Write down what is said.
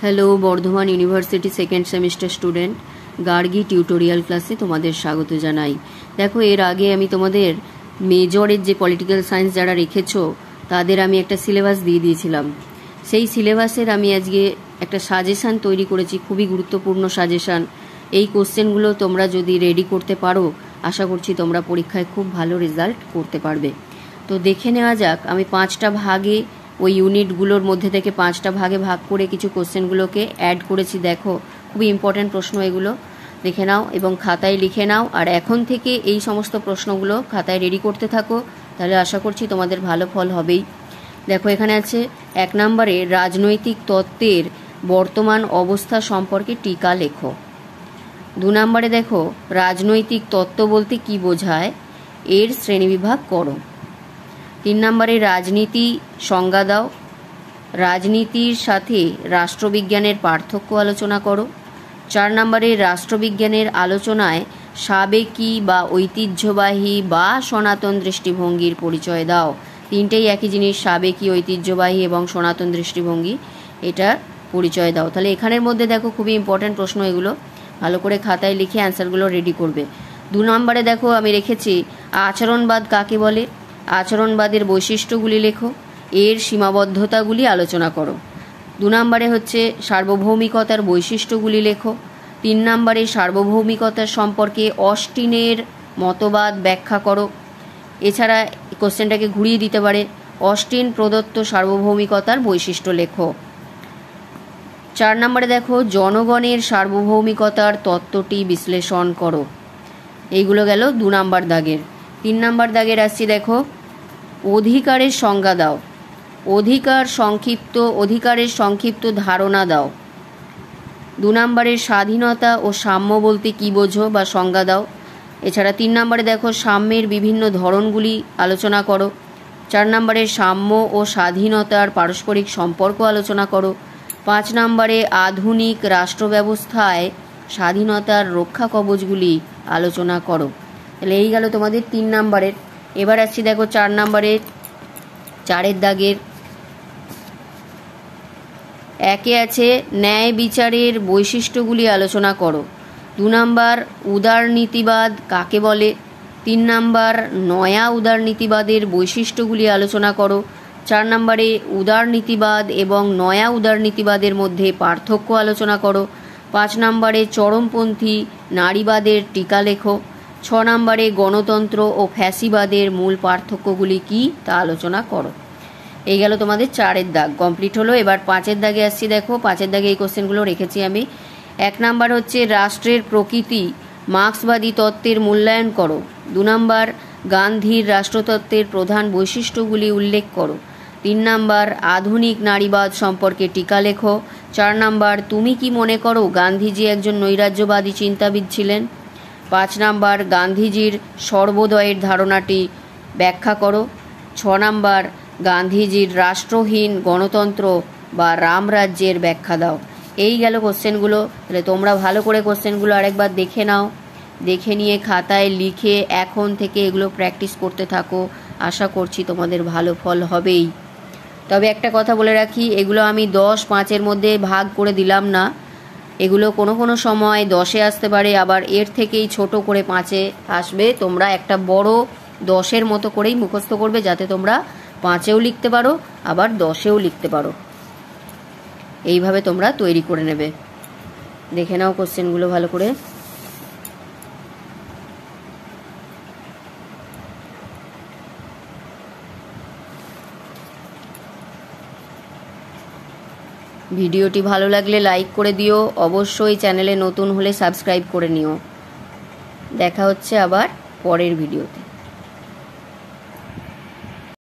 Hello Bardhaman university second semester student Gargi tutorial ক্লাসে তোমাদের স্বাগত জানাই। দেখো, এর আগে আমি তোমাদের মেজরের যে পলিটিক্যাল সায়েন্স যারা রেখেছো তাদের আমি একটা সিলেবাস দিয়ে দিয়েছিলাম। সেই সিলেবাসের আমি আজকে একটা সাজেশান তৈরি করেছি, খুবই গুরুত্বপূর্ণ সাজেশান। এই কোশ্চেনগুলো তোমরা যদি রেডি করতে পারো, আশা করছি তোমরা পরীক্ষায় খুব ভালো রেজাল্ট করতে পারবে। তো দেখে নেওয়া যাক, আমি 5টা ভাগে ওই ইউনিটগুলোর মধ্যে থেকে 5টা ভাগে ভাগ করে কিছু কোশ্চেনগুলোকে অ্যাড করেছি। দেখো, খুবই ইম্পর্ট্যান্ট প্রশ্ন এগুলো, দেখে নাও এবং খাতায় লিখে নাও। আর এখন থেকে এই সমস্ত প্রশ্নগুলো খাতায় রেডি করতে থাকো, তাহলে আশা করছি তোমাদের ভালো ফল হবেই। দেখো, এখানে আছে 1 নম্বরে রাজনৈতিক তত্ত্বের বর্তমান অবস্থা সম্পর্কে টিকা লেখো। 2 নম্বরে দেখো, রাজনৈতিক তত্ত্ব বলতে কি বোঝায়, এর শ্রেণীবিভাগ করো। 3 নম্বরে রাজনীতি সংজ্ঞা দাও। রাজনীতির সাথে রাষ্ট্রবিজ্ঞানের পার্থক্য আলোচনা করো। 4 নম্বরে রাষ্ট্রবিজ্ঞানের আলোচনায় সাবেকি বা ঐতিহ্যবাহী বা সনাতন দৃষ্টিভঙ্গির পরিচয় দাও। তিনটেই একই জিনিস, সাবেকি, ঐতিহ্যবাহী এবং সনাতন দৃষ্টিভঙ্গি, এটার পরিচয় দাও। তাহলে এখানের মধ্যে দেখো, খুবই ইম্পর্ট্যান্ট প্রশ্ন এগুলো, ভালো করে খাতায় লিখে অ্যান্সারগুলো রেডি করবে। 2 নম্বরে দেখো আমি রেখেছি আচরণবাদ কাকে বলে। আচরণবাদের বৈশিষ্ট্যগুলি লেখো, এর সীমাবদ্ধতাগুলি আলোচনা করো। 2 নম্বরে হচ্ছে সার্বভৌমিকতার বৈশিষ্ট্যগুলি লেখো। 3 নম্বরে সার্বভৌমিকতার সম্পর্কে অস্টিনের মতবাদ ব্যাখ্যা করো। এছাড়া কোশ্চেনটাকে ঘুরিয়ে দিতে পারে, অস্টিন প্রদত্ত সার্বভৌমিকতার বৈশিষ্ট্য লেখো। 4 নম্বরে দেখো জনগণের সার্বভৌমিকতার তত্ত্বটি বিশ্লেষণ করো। এইগুলো গেল 2 নম্বর দাগের। 3 নম্বর দাগের আসছি, দেখো অধিকারের সংজ্ঞা দাও। অধিকারের সংক্ষিপ্ত ধারণা দাও। 2 নম্বরের স্বাধীনতা ও সাম্য বলতে কি বোঝো বা সংজ্ঞা দাও। এছাড়া 3 নম্বরে দেখো সাম্যের বিভিন্ন ধরনগুলি আলোচনা করো। 4 নম্বরে সাম্য ও স্বাধীনতার পারস্পরিক সম্পর্ক আলোচনা করো। 5 নম্বরে আধুনিক রাষ্ট্র ব্যবস্থায় স্বাধীনতার রক্ষা কবচগুলি আলোচনা করো। তাহলে এই গেল তোমাদের 3 নম্বরের। এবার আসছি দেখো 4 নম্বরের, 4 দাগের। 1 আছে ন্যায় বিচারের বৈশিষ্ট্যগুলি আলোচনা করো। 2 নম্বর উদারনীতিবাদ কাকে বলে। 3 নম্বর নয়া উদারনীতিবাদের বৈশিষ্ট্যগুলি আলোচনা করো। 4 নম্বরে উদারনীতিবাদ এবং নয়া উদারনীতিবাদের মধ্যে পার্থক্য আলোচনা করো। 5 নম্বরে চরমপন্থী নারীবাদের টিকা লেখো। 6 নম্বরে গণতন্ত্র ও ফ্যাসিবাদের মূল পার্থক্যগুলি কী তা আলোচনা করো। এই গেল তোমাদের 4 দাগ কমপ্লিট হলো। এবার 5 দাগে আসছি, দেখো 5 দাগে এই কোশ্চেনগুলো রেখেছি আমি। 1 নম্বর হচ্ছে রাষ্ট্রের প্রকৃতি মার্ক্সবাদী তত্ত্বের মূল্যায়ন করো। 2 নম্বর গান্ধীর রাষ্ট্রতত্ত্বের প্রধান বৈশিষ্ট্যগুলি উল্লেখ করো। 3 নম্বর আধুনিক নারীবাদ সম্পর্কে টিকা লেখো। 4 নম্বর তুমি কি মনে করো গান্ধীজি একজন নৈরাজ্যবাদী চিন্তাবিদ ছিলেন। 5 নম্বর গান্ধীজির সর্বোদয়ের ধারণাটি ব্যাখ্যা করো। 6 নম্বর গান্ধীজির রাষ্ট্রহীন গণতন্ত্র বা রামরাজ্যের ব্যাখ্যা দাও। এই গেল কোশ্চেনগুলো। তাহলে তোমরা ভালো করে কোশ্চেনগুলো আরেকবার দেখে নাও, দেখে নিয়ে খাতায় লিখে এখন থেকে এগুলো প্র্যাকটিস করতে থাকো, আশা করছি তোমাদের ভালো ফল হবেই। তবে একটা কথা বলে রাখি, এগুলো আমি 10, 5-এর মধ্যে ভাগ করে দিলাম না। এগুলো কোনো কোনো সময় 10-এ আসতে পারে, আবার এর থেকেই ছোট করে 5-এ আসবে। তোমরা একটা বড় 10-এর মতো করেই মুখস্থ করবে, যাতে তোমরা 5-এও লিখতে পারো আবার 10-এও লিখতে পারো। এইভাবে তোমরা তৈরি করে নেবে। দেখে নাও কোশ্চেনগুলো ভালো করে। ভিডিওটি ভালো লাগলে লাইক করে দিও, অবশ্যই চ্যানেলে নতুন হলে সাবস্ক্রাইব করে নিও। দেখা হচ্ছে আবার পরের ভিডিওতে।